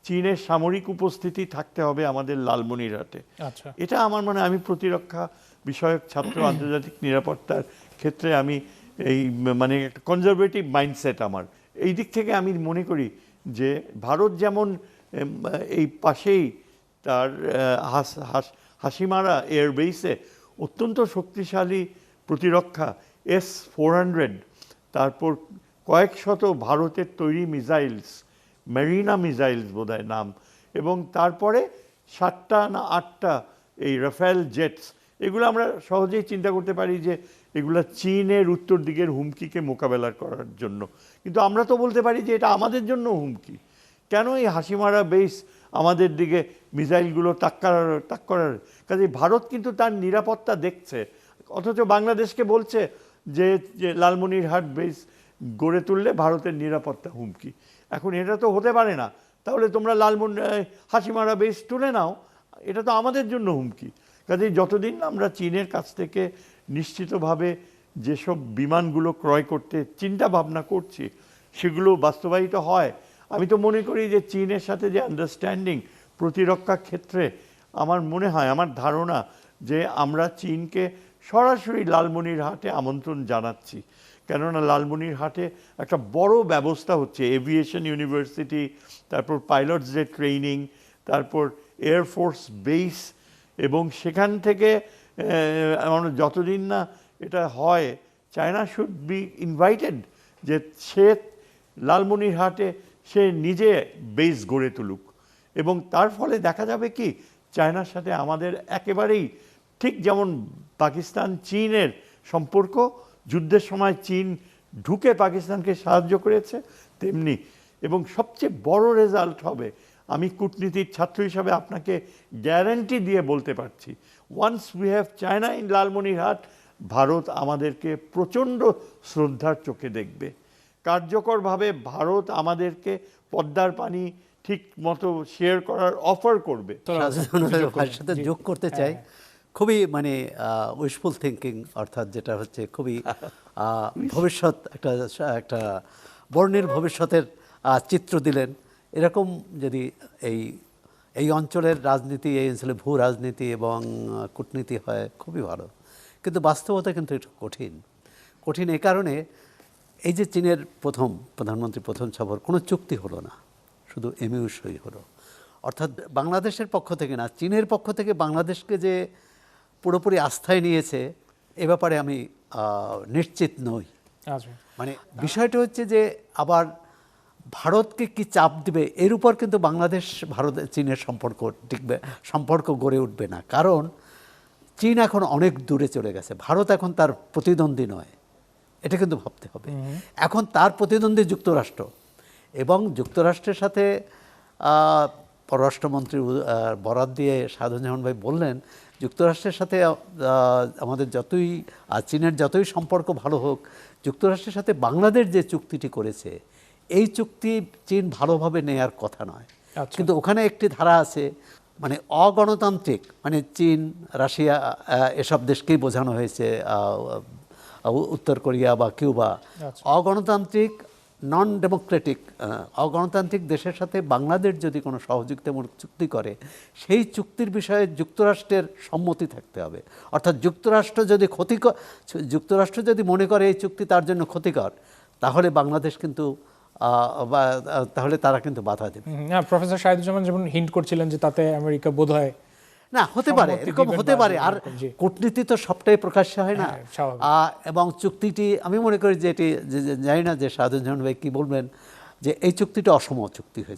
চীনের সামরিক উপস্থিতি থাকতে হবে আমাদের লালমনিরহাটে। আচ্ছা, এটা আমার মনে হয়, আমি প্রতিরক্ষা বিষয়ক ছাত্র, আন্তর্জাতিক নিরাপত্তার ক্ষেত্রে আমি এই মানে একটা কনজারভেটিভ মাইন্ডসেট আমার। এই দিক থেকে আমি মনে করি যে ভারত যেমন এই পাশেই তার হাসিমারা এয়ারবেসে অত্যন্ত শক্তিশালী প্রতিরক্ষা S-400, তারপর কয়েক শত ভারতের তৈরি মিসাইলস, মেরিনা মিসাইলস বোধহয় নাম, এবং তারপরে 7টা না 8টা এই রাফেল জেটস, এগুলো আমরা সহজেই চিন্তা করতে পারি যে এগুলো চীনের উত্তর দিকের হুমকিকে মোকাবেলা করার জন্য। কিন্তু আমরা তো বলতে পারি যে এটা আমাদের জন্য হুমকি। কেন এই হাসিমারা বেস আমাদের দিকে মিসাইলগুলো তাক করার? কাজে ভারত কিন্তু তার নিরাপত্তা দেখছে, অথচ বাংলাদেশকে বলছে যে লালমনিরহাট বেস গড়ে তুললে ভারতের নিরাপত্তা হুমকি। এখন এটা তো হতে পারে না। তাহলে তোমরা হাসিমারা বেস তুলে নাও, এটা তো আমাদের জন্য হুমকি। কাজেই যতদিন আমরা চীনের কাছ থেকে নিশ্চিতভাবে যেসব বিমানগুলো ক্রয় করতে চিন্তা ভাবনা করছি সেগুলো বাস্তবায়িত হয়, আমি তো মনে করি যে চীনের সাথে যে আন্ডারস্ট্যান্ডিং প্রতিরক্ষা ক্ষেত্রে, আমার মনে হয়, আমার ধারণা যে আমরা চীনকে সরাসরি লালমনিরহাটে আমন্ত্রণ জানাচ্ছি। কেননা লালমনিরহাটে একটা বড় ব্যবস্থা হচ্ছে, এভিয়েশন ইউনিভার্সিটি, তারপর পাইলটসদের ট্রেনিং, তারপর এয়ারফোর্স বেস, এবং সেখান থেকে যতদিন না এটা হয়, চায়না শুড বি ইনভাইটেড যে সে লালমনিরহাটে সে নিজে বেস গড়ে তুলুক, এবং তার ফলে দেখা যাবে কি চায়নার সাথে আমাদের একেবারেই ঠিক যেমন পাকিস্তান চীনের সম্পর্ক, যুদ্ধের সময় চীন ঢুকে পাকিস্তানকে সাহায্য করেছে তেমনি। এবং সবচেয়ে বড় রেজাল্ট হবে, আমি কূটনীতির ছাত্র হিসাবে আপনাকে গ্যারান্টি দিয়ে বলতে পারছি, once we have China in Lalmonirhat, Bharat আমাদেরকে প্রচণ্ড শ্রদ্ধার চোখে দেখবে। কার্যকরভাবে ভারত আমাদেরকে পদ্মার পানি ঠিক মতো শেয়ার করার অফার করবে। ভাইয়ের সাথে যোগ করতে চাই, খুবই মানে উইশফুল থিঙ্কিং, অর্থাৎ যেটা হচ্ছে খুবই ভবিষ্যৎ একটা বর্ণিল ভবিষ্যতের চিত্র দিলেন। এরকম যদি এই অঞ্চলের রাজনীতি, এই অঞ্চলে ভূ রাজনীতি এবং কূটনীতি হয় খুবই ভালো, কিন্তু বাস্তবতা কিন্তু একটু কঠিন। এই কারণে এই যে চীনের প্রধানমন্ত্রী প্রথম সফর, কোনো চুক্তি হলো না, শুধু এমইউ সই হলো। অর্থাৎ বাংলাদেশের পক্ষ থেকে না, চীনের পক্ষ থেকে বাংলাদেশকে যে পুরোপুরি আস্থায় নিয়েছে, এ ব্যাপারে আমি নিশ্চিত নই। মানে বিষয়টা হচ্ছে যে আবার ভারতকে কি চাপ দিবে এর উপর কিন্তু বাংলাদেশ চীনের সম্পর্ক গড়ে উঠবে না। কারণ চীন এখন অনেক দূরে চলে গেছে, ভারত এখন তার প্রতিদ্বন্দ্বী নয়, এটা কিন্তু ভাবতে হবে। এখন তার প্রতিদ্বন্দ্বী যুক্তরাষ্ট্র, এবং যুক্তরাষ্ট্রের সাথে পররাষ্ট্রমন্ত্রী বরাত দিয়ে সাধুজ্জামান ভাই বললেন, যুক্তরাষ্ট্রের সাথে আমাদের চীনের যতই সম্পর্ক ভালো হোক, যুক্তরাষ্ট্রের সাথে বাংলাদেশ যে চুক্তিটি করেছে, এই চুক্তি চীন ভালোভাবে নেয়ার কথা নয়। কিন্তু ওখানে একটি ধারা আছে, মানে অগণতান্ত্রিক, মানে চীন, রাশিয়া, এসব দেশকেই বোঝানো হয়েছে, উত্তর কোরিয়া বা কিউবা, অগণতান্ত্রিক নন ডেমোক্রেটিক অগণতান্ত্রিক দেশের সাথে বাংলাদেশ যদি কোনো সহযোগিতামূলক চুক্তি করে, সেই চুক্তির বিষয়ে যুক্তরাষ্ট্রের সম্মতি থাকতে হবে। অর্থাৎ যুক্তরাষ্ট্র যদি মনে করে এই চুক্তি তার জন্য ক্ষতিকর, তাহলে বাংলাদেশ কিন্তু তাহলে তারা কিন্তু বাধা দেবে। প্রফেসর শাহিদুজ্জামান যেমন হিন্ট করছিলেন যে তাতে আমেরিকা বোধহয় না, হতে পারে, এরকম হতে পারে। আর কূটনীতি তো সবটাই প্রকাশ্যে হয় না, এবং চুক্তিটি আমি মনে করি যে এটি, জানি না যে সাধুজ্জামান ভাই কি বলবেন, যে এই চুক্তিটা অসম চুক্তি হয়েছে,